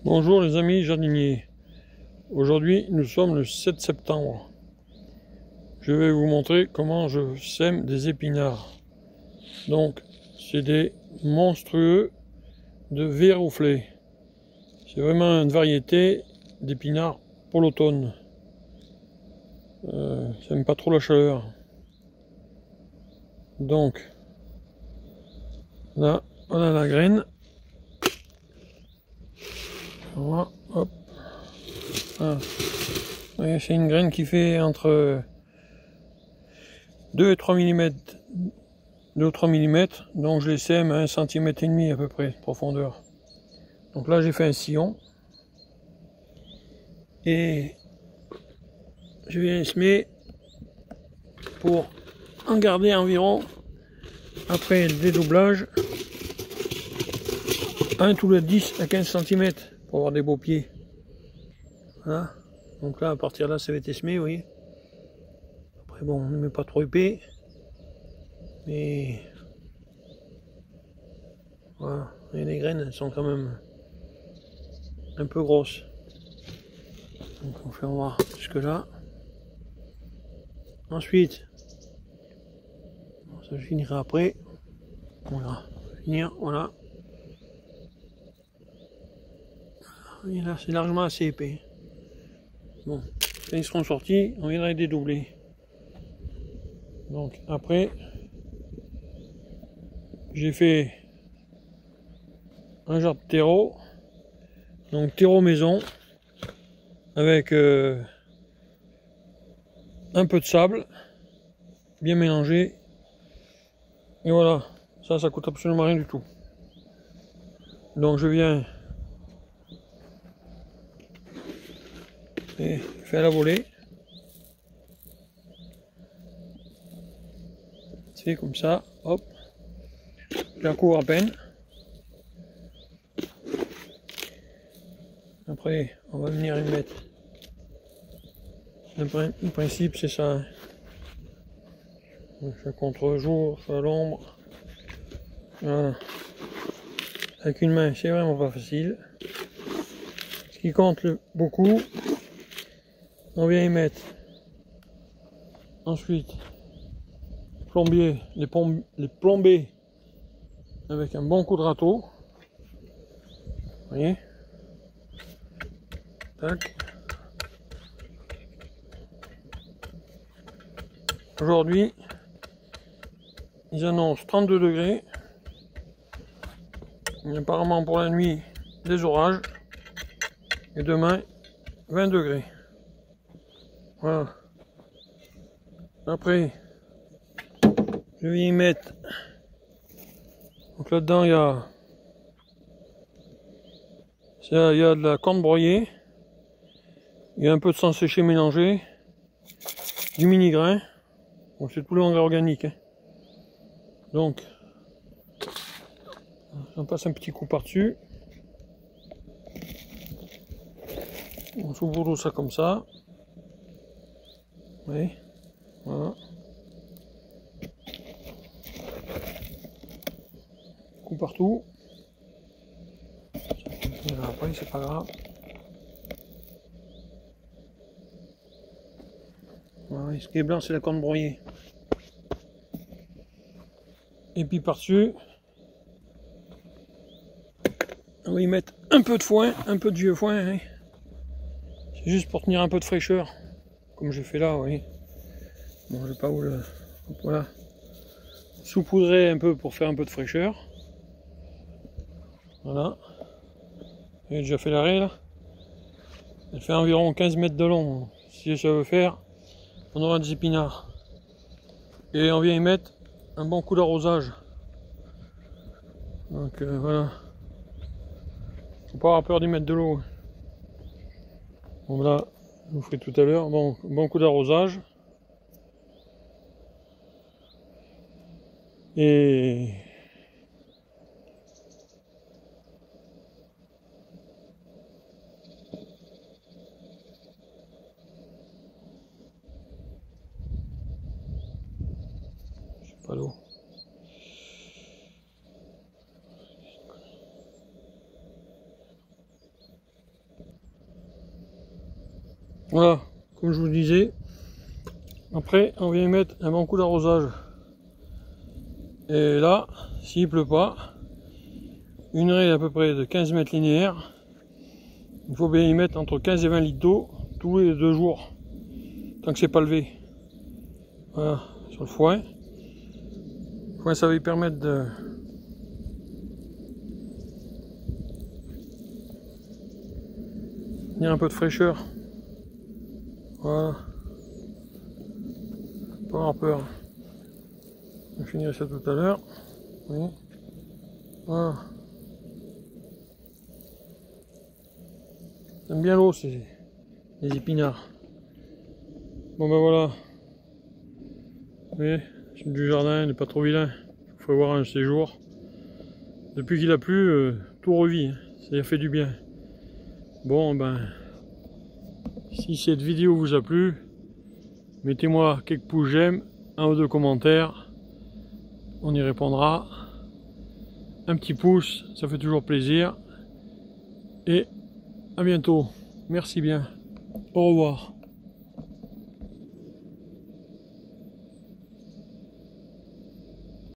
Bonjour les amis jardiniers. Aujourd'hui nous sommes le 7 septembre. Je vais vous montrer comment je sème des épinards. Donc c'est des monstrueux de Viroflay. C'est vraiment une variété d'épinards pour l'automne. Ça n'aime pas trop la chaleur. Donc là on a la graine. Voilà, hop. Ah. C'est une graine qui fait entre 2 et 3 mm, 2 ou 3 mm, donc je les sème à 1,5 cm à peu près de profondeur. Donc là j'ai fait un sillon et je viens semer pour en garder environ, après le dédoublage, 1 tous les 10 à 15 cm pour avoir des beaux pieds. Voilà. Donc là à partir de là ça va être semé, vous voyez. Après bon, on ne met pas trop épais, mais voilà, et les graines elles sont quand même un peu grosses. Donc on fait voir jusque là. Ensuite, ça je finirai après. Voilà, finir, voilà. Et là c'est largement assez épais. Bon, quand ils seront sortis, on viendra les dédoubler. Donc après, j'ai fait un genre de terreau. Donc terreau maison avec un peu de sable bien mélangé, et voilà, ça coûte absolument rien du tout. Donc je viens et fais à la volée, c'est comme ça, hop, je la couvre à peine. Après on va venir y mettre, le principe c'est ça, soit contre-jour, soit à l'ombre. Voilà. Avec une main, c'est vraiment pas facile. Ce qui compte beaucoup, on vient y mettre ensuite les plomber avec un bon coup de râteau. Vous voyez. Tac. Aujourd'hui, ils annoncent 32 degrés. Et apparemment pour la nuit, des orages. Et demain, 20 degrés. Voilà. Après, je vais y mettre. Donc là-dedans, il y a de la corne broyée. Il y a un peu de sang séché mélangé. Du mini-grain. Bon, c'est tous les engrais organiques. Hein. Donc, on passe un petit coup par-dessus. On saupoudre ça comme ça. Oui, voilà. Coup partout. Après, c'est pas grave. Voilà, ce qui est blanc, c'est la corne broyée. Et puis par-dessus, on va y mettre un peu de foin, un peu de vieux foin. Hein. C'est juste pour tenir un peu de fraîcheur, comme j'ai fait là, vous voyez. Bon, je vais pas vous le... Voilà. Saupoudrer un peu pour faire un peu de fraîcheur. Voilà. J'ai déjà fait l'arrêt là. Elle fait environ 15 mètres de long. Si ça veut faire, on aura des épinards. Et on vient y mettre un bon coup d'arrosage. Donc voilà. Faut pas avoir peur d'y mettre de l'eau. Bon là, je vous ferai tout à l'heure. Bon coup d'arrosage. Et je sais pas l'eau. Voilà, comme je vous disais. Après, on vient mettre un bon coup d'arrosage. Et là, s'il pleut pas, une raie à peu près de 15 mètres linéaires, il faut bien y mettre entre 15 et 20 litres d'eau tous les 2 jours, tant que c'est pas levé. Voilà, sur le foin. Le foin, ça va lui permettre de tenir un peu de fraîcheur. Voilà. Pas avoir peur. Je finirai ça tout à l'heure. Oui. Voilà. J'aime bien l'eau, c'est les épinards. Bon ben voilà. Vous voyez, c'est du jardin, il n'est pas trop vilain. Il faut avoir un séjour. Depuis qu'il a plu, tout revit. Hein. Ça a fait du bien. Bon ben, si cette vidéo vous a plu, mettez-moi quelques pouces j'aime, un ou deux commentaires. On y répondra. Un petit pouce, ça fait toujours plaisir. Et à bientôt. Merci bien. Au revoir.